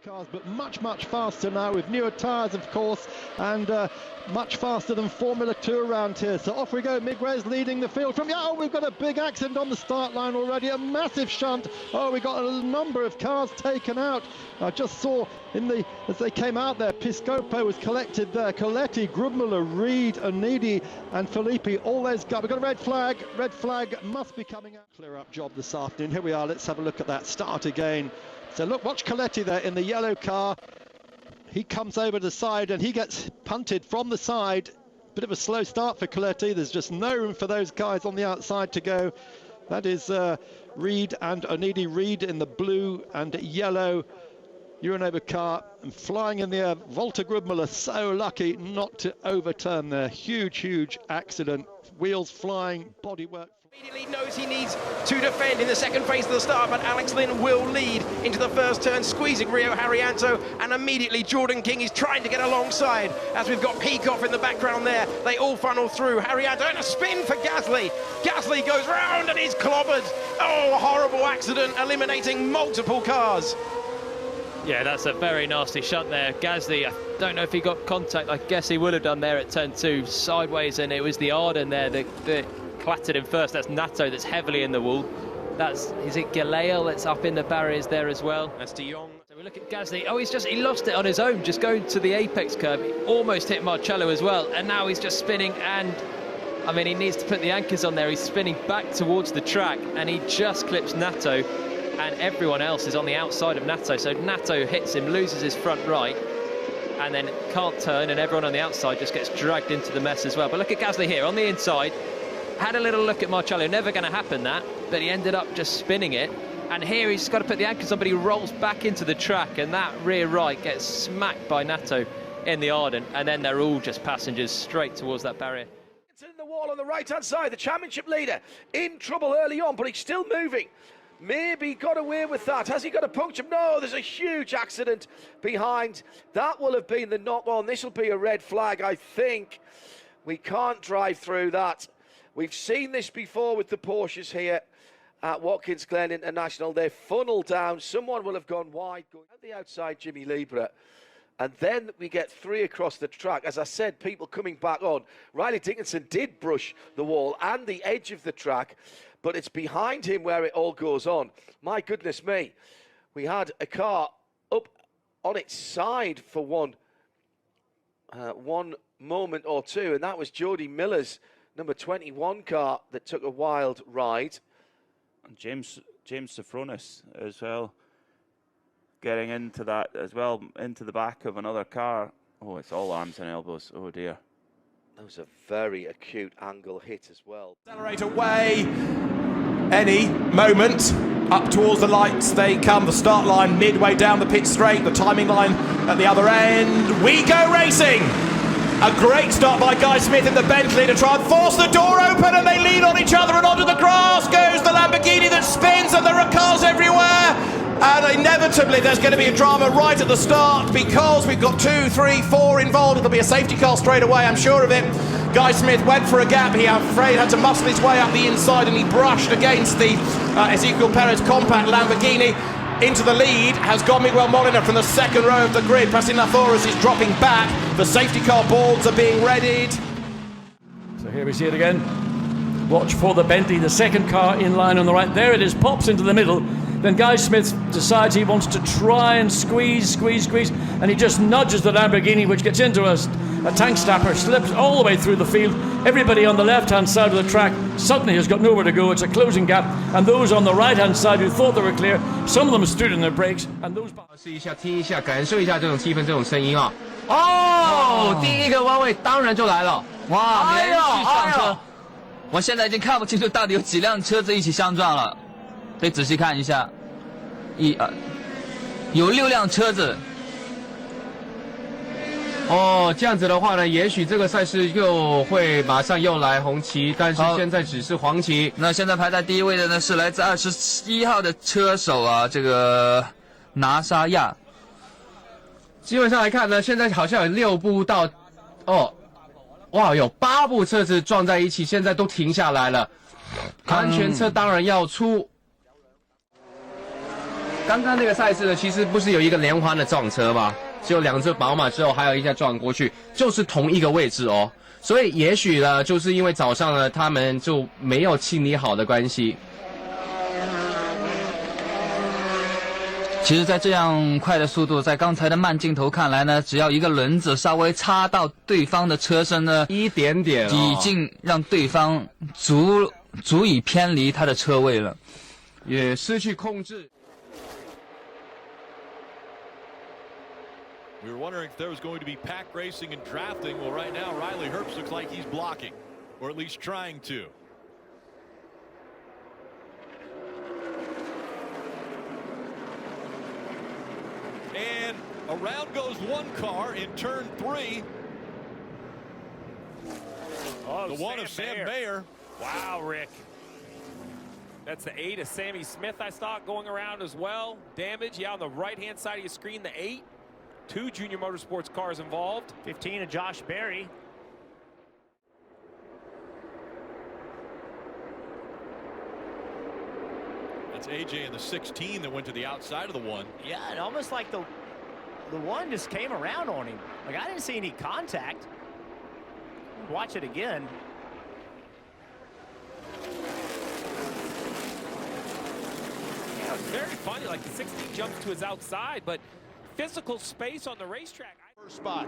Supercars, but much faster now with newer tyres, of course, and much faster than Formula 2 around here. So off we go. Miguel's leading the field from. Oh, we've got a big accident on the start line already. A massive shunt. Oh, we got a number of cars taken out. I just saw as they came out there, Piscopo was collected there. Coletti, Grubmüller, Reed, Onidi, and Filippi. All those guys. We've got a red flag. Red flag must be coming out. Clear up job this afternoon. Here we are. Let's have a look at that. Start again. So look, watch Coletti there in the yellow car. He comes over the side and he gets punted from the side. Bit of a slow start for Coletti. There's just no room for those guys on the outside to go. That is Reed and Onidi. Reed in the blue and yellow Euronova car, and flying in the air. Walter Grubmüller so lucky not to overturn there. Huge accident. Wheels flying, bodywork. Immediately knows he needs to defend in the second phase of the start, but Alex Lynn will lead into the first turn, squeezing Rio Haryanto, and immediately Jordan King is trying to get alongside, as we've got Peacock in the background there. They all funnel through. Haryanto, and a spin for Gasly. Gasly goes round and is clobbered. Oh, horrible accident, eliminating multiple cars. Yeah, that's a very nasty shunt there. Gasly, I don't know if he got contact. I guess he would have done there at turn 2, sideways, and it was the Arden there that clattered him first. That's Nato that's heavily in the wall. Is it Galeo that's up in the barriers there as well? That's De Jong. So we look at Gasly. Oh, he lost it on his own, just going to the apex curve. He almost hit Marcello as well, and now he's just spinning, and I mean, he needs to put the anchors on there. He's spinning back towards the track, and he just clips Nato, and everyone else is on the outside of Nato. So Nato hits him, loses his front right, and then can't turn, and everyone on the outside just gets dragged into the mess as well. But look at Gasly here on the inside. Had a little look at Marcello, never going to happen that, but he ended up just spinning it. And here he's got to put the anchors on, but he rolls back into the track, and that rear right gets smacked by Nato in the Arden, and then they're all just passengers straight towards that barrier. It's in the wall on the right-hand side, the championship leader in trouble early on, but he's still moving. Maybe got away with that. Has he got a puncture? No, there's a huge accident behind. That will have been the knock-on. This will be a red flag, I think. We can't drive through that. We've seen this before with the Porsches here at Watkins Glen International. They're funneled down. Someone will have gone wide, going out the outside, Jimmy Libra. And then we get 3 across the track. As I said, people coming back on. Riley Dickinson did brush the wall and the edge of the track, but it's behind him where it all goes on. My goodness me. We had a car up on its side for one moment or two, and that was Jody Miller's number 21 car that took a wild ride. And James Sofronis as well, getting into that as well, into the back of another car. Oh, it's all arms and elbows. Oh dear. That was a very acute angle hit as well. Accelerate away any moment. Up towards the lights they come. The start line midway down the pit straight. The timing line at the other end. We go racing. A great start by Guy Smith in the Bentley to try and force the door open, and they lean on each other, and onto the grass goes the Lamborghini that spins, and there are cars everywhere. And inevitably there's going to be a drama right at the start, because we've got 2, 3, 4 involved. It'll be a safety car straight away, I'm sure of it. Guy Smith went for a gap. He, I'm afraid, had to muscle his way up the inside, and he brushed against the Ezequiel Perez compact Lamborghini. Into the lead has gone Miguel Molina from the second row of the grid. Pasinathorus is dropping back. The safety car boards are being readied. So here we see it again. Watch for the Bentley, the second car in line on the right. There it is, pops into the middle. Then Guy Smith decides he wants to try and squeeze, and he just nudges the Lamborghini, which gets into a tank stopper, slips all the way through the field. Everybody on the left-hand side of the track suddenly has got nowhere to go. It's a closing gap, and those on the right-hand side who thought they were clear, some of them stood in their brakes, and those... 试一下，听一下，感受一下这种气氛，这种声音啊！哦，第一个弯位当然就来了，哇，连续上车，我现在已经看不清楚到底有几辆车子一起相撞了，得仔细看一下，有6辆车子。 哦，这样子的话呢，也许这个赛事又会马上又来红旗，但是现在只是黄旗。那现在排在第一位的呢是来自21号的车手啊，这个拿沙亚。基本上来看呢，现在好像有6部到，哇，有8部车子撞在一起，现在都停下来了。安全车当然要出。刚刚那个赛事呢，其实不是有一个连环的撞车吗？就2只宝马之后，还有一架撞过去，就是同一个位置哦。所以也许呢，就是因为早上呢，他们就没有清理好的关系。其实，在这样快的速度，在刚才的慢镜头看来呢，只要一个轮子稍微插到对方的车身呢，一点点、已经让对方足以偏离他的车位了，也失去控制。We were wondering if there was going to be pack racing and drafting. Well, right now, Riley Herbst looks like he's blocking, or at least trying to. And around goes one car in turn 3. Oh, the one of Sam Mayer. Wow, Rick. That's the 8 of Sammy Smith I saw going around as well. Damage, yeah, on the right-hand side of your screen, the 8. 2 Junior Motorsports cars involved. 15 of Josh Berry. That's AJ in the 16 that went to the outside of the 1. Yeah, and almost like the 1 just came around on him. Like, I didn't see any contact. Watch it again. Yeah, it's very funny. Like, the 16 jumps to his outside, but physical space on the racetrack. First spot.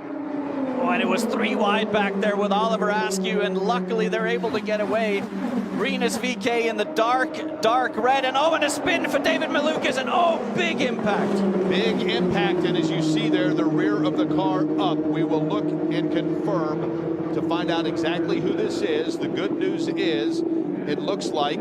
Oh, and it was 3 wide back there with Oliver Askew, and luckily they're able to get away. Rinus VK in the dark red, and oh, and a spin for David Malukas, and oh, big impact. Big impact, and as you see there, the rear of the car up. We will look and confirm to find out exactly who this is. The good news is, it looks like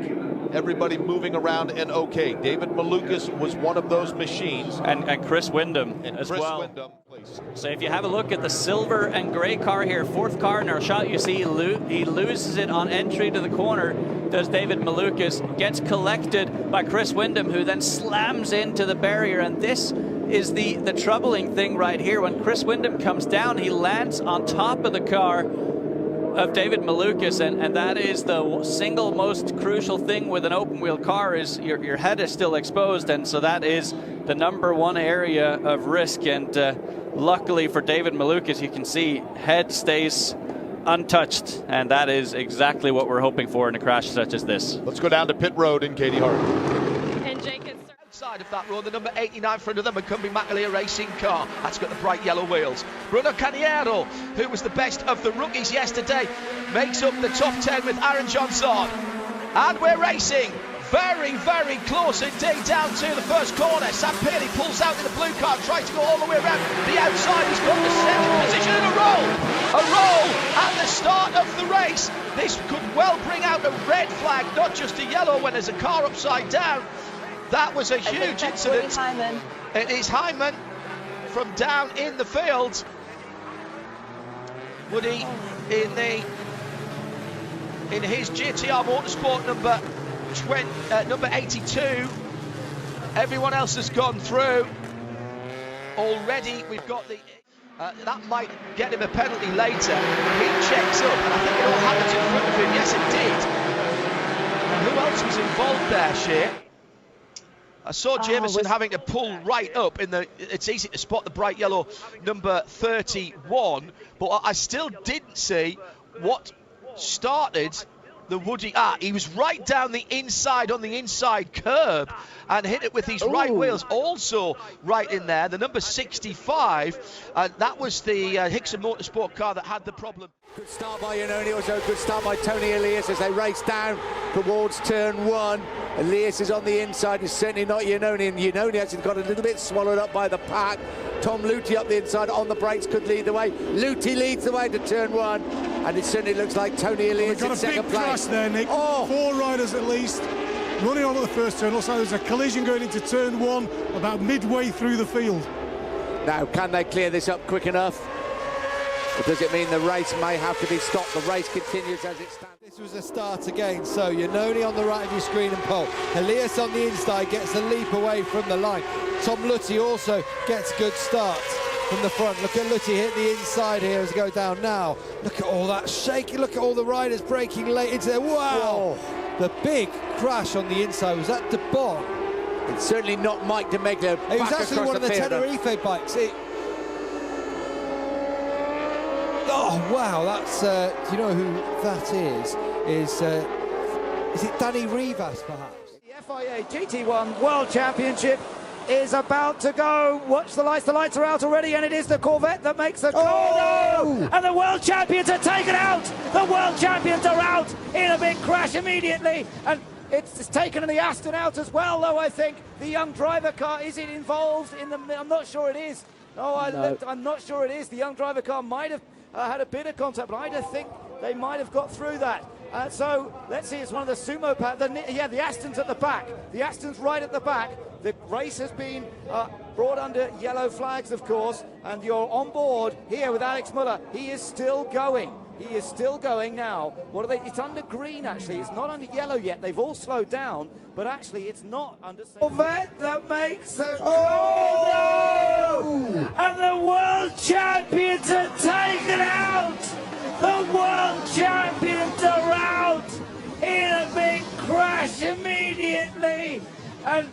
everybody moving around and okay. David Malukas was one of those machines. And Chris Windom as well. Windom, please. So if you have a look at the silver and gray car here, 4th car in our shot, you see he loses it on entry to the corner. Does David Malukas, gets collected by Chris Windom, who then slams into the barrier. And this is the troubling thing right here. When Chris Windom comes down, he lands on top of the car of David Malukas, and that is the single most crucial thing with an open wheel car, is your head is still exposed, and so that is the #1 area of risk. And luckily for David Malukas, you can see head stays untouched, and that is exactly what we're hoping for in a crash such as this. Let's go down to pit road in Katie Hart. And outside of that road, the number 89 front of them, a Cumbie Macaleer racing car. That's got the bright yellow wheels. Bruno Caniero, who was the best of the rookies yesterday, makes up the top 10 with Aaron Johnson. And we're racing very, very close indeed down to the first corner. Sam Pearley pulls out in the blue car, tries to go all the way around the outside. He's got the second position and a roll at the start of the race. This could well bring out a red flag, not just a yellow when there's a car upside down. That was a huge incident. It is Hyman from down in the field. Woody in his GTR Motorsport number 82. Everyone else has gone through already. We've got the that might get him a penalty later. He checks up, and I think it all happens in front of him. Yes, it did. And who else was involved there, Sheer? I saw Jameson having to pull right up in the. It's easy to spot the bright yellow number 31, but I still didn't see what started the Woody. He was right down the inside on the inside curb and hit it with his right wheels. Also right in there, the number 65, that was the Hickson Motorsport car that had the problem. Good start by Iannone, also good start by Tony Elias as they race down towards turn 1. Elias is on the inside, it's certainly not Iannone, and Iannone has got a little bit swallowed up by the pack. Tom Luthi up the inside on the brakes could lead the way. Luthi leads the way to turn 1, and it certainly looks like Tony Elias in second place. Got a big crash there, Nick. 4 riders at least running on at the first turn. Also, there's a collision going into turn 1 about midway through the field. Now, can they clear this up quick enough? Or does it mean the race may have to be stopped? The race continues as it stands. This was a start again, so Iannone on the right of your screen and pole. Elias on the inside gets a leap away from the line. Tom Luthi also gets good starts from the front. Look at Luthi hit the inside here as we go down now. Look at all that shaking. Look at all the riders breaking late into there. Wow! Whoa. The big crash on the inside was at De Bon. It's certainly not Mike DeMeglia. It was actually one of the Tenerife bikes. Oh wow, that's do you know who that is? Is it Danny Rivas perhaps? The FIA GT1 World Championship is about to go. Watch the lights are out already, and it is the Corvette that makes the call. No! And the world champions are taken out. The world champions are out in a big crash immediately, and it's taken the Aston out as well, though. I think the young driver car, is it involved in the, I'm not sure it is. I'm not sure it is. The young driver car might have had a bit of contact, but I don't think they might have got through that. So let's see, it's one of the sumo pads. The Aston's at the back. The Aston's right at the back. The race has been brought under yellow flags, of course, and you're on board here with Alex Muller. He is still going. He is still going now. What are they? It's under green, actually. It's not under yellow yet. They've all slowed down, but actually it's not under... Corvette that makes a... Oh, no! And the world champions are taken out! The world champions are out in a big crash immediately, and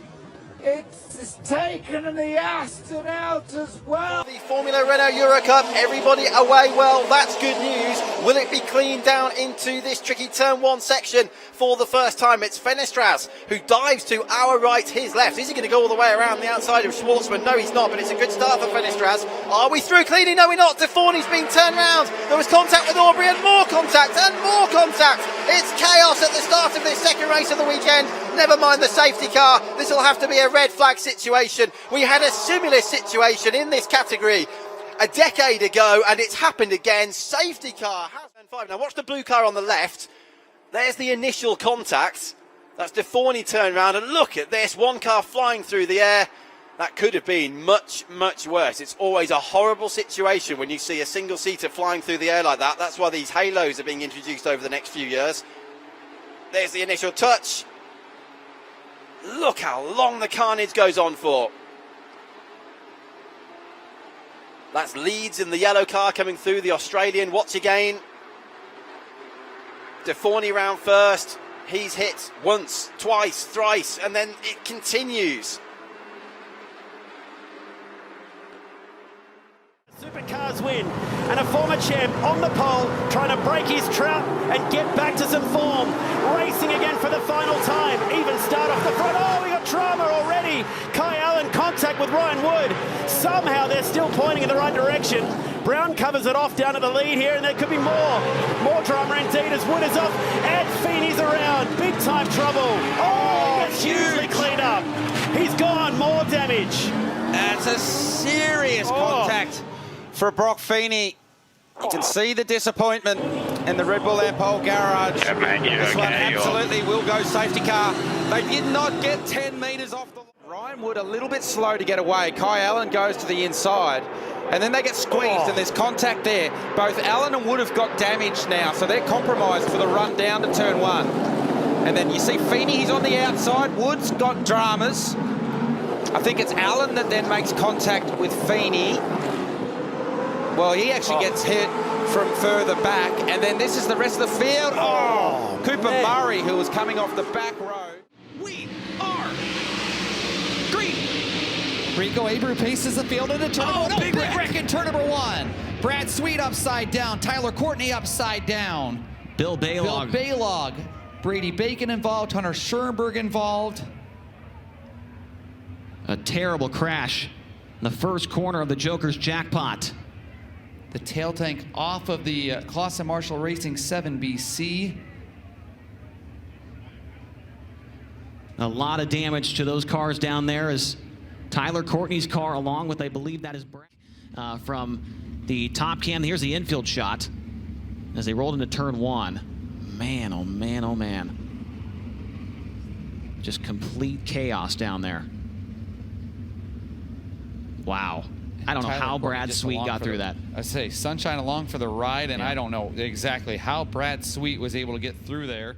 it's taken the Aston out as well. The Formula Renault Euro Cup, everybody away well, that's good news. Will it be cleaned down into this tricky turn one section for the first time? It's Fenestras who dives to our right, his left. Is he going to go all the way around the outside of Schwartzman? No, he's not, but it's a good start for Fenestras. Are we through cleanly? No, we're not. De Forney's been turned round. There was contact with Aubrey and more contact and more contact. It's chaos at the start of this second race of the weekend. Never mind the safety car. This will have to be a red flag situation. We had a similar situation in this category a decade ago, and it's happened again. Safety car has been 5. Now watch the blue car on the left. There's the initial contact. That's De Forney turned around, and look at this, one car flying through the air. That could have been much, much worse. It's always a horrible situation when you see a single-seater flying through the air like that. That's why these halos are being introduced over the next few years. There's the initial touch. Look how long the carnage goes on for. That's Leeds in the yellow car coming through, the Australian. Watch again. De Forney round first. He's hit once, twice, thrice, and then it continues. Supercars win, and a former champ on the pole trying to break his trout and get back to some form. Racing again for the final time. Even start off the front. Oh, we got drama already. Kai Allen contact with Ryan Wood. Somehow they're still pointing in the right direction. Brown covers it off down at the lead here, and there could be more. More drama indeed as Wood is off. And Feeney's around. Big time trouble. Oh, it's hugely cleaned up. He's gone. More damage. That's a serious contact for Brock Feeney. You can see the disappointment in the Red Bull Ampol garage. Yeah, mate, this one absolutely will go safety car. They did not get 10 metres off the line. Ryan Wood a little bit slow to get away. Kai Allen goes to the inside, and then they get squeezed, and there's contact there. Both Allen and Wood have got damage now, so they're compromised for the run down to turn one. And then you see Feeney, he's on the outside. Wood's got dramas. I think it's Allen that then makes contact with Feeney. Well, he actually gets hit from further back, and then this is the rest of the field. Oh, Cooper Murray, who was coming off the back row. We are green. Rico Abreu paces the field into turn number 1. Oh, big wreck in turn number 1. Brad Sweet upside down. Tyler Courtney upside down. Bill Baylog. Brady Bacon involved. Hunter Schoenberg involved. A terrible crash in the first corner of the Joker's jackpot. The tail tank off of the Clausen Marshall Racing 7BC. A lot of damage to those cars down there as Tyler Courtney's car, along with, I believe that is from the top cam. Here's the infield shot as they rolled into turn 1. Man, oh man, oh man. Just complete chaos down there. Wow. I don't know how Brad Sweet got through that. I say, sunshine along for the ride, and I don't know exactly how Brad Sweet was able to get through there.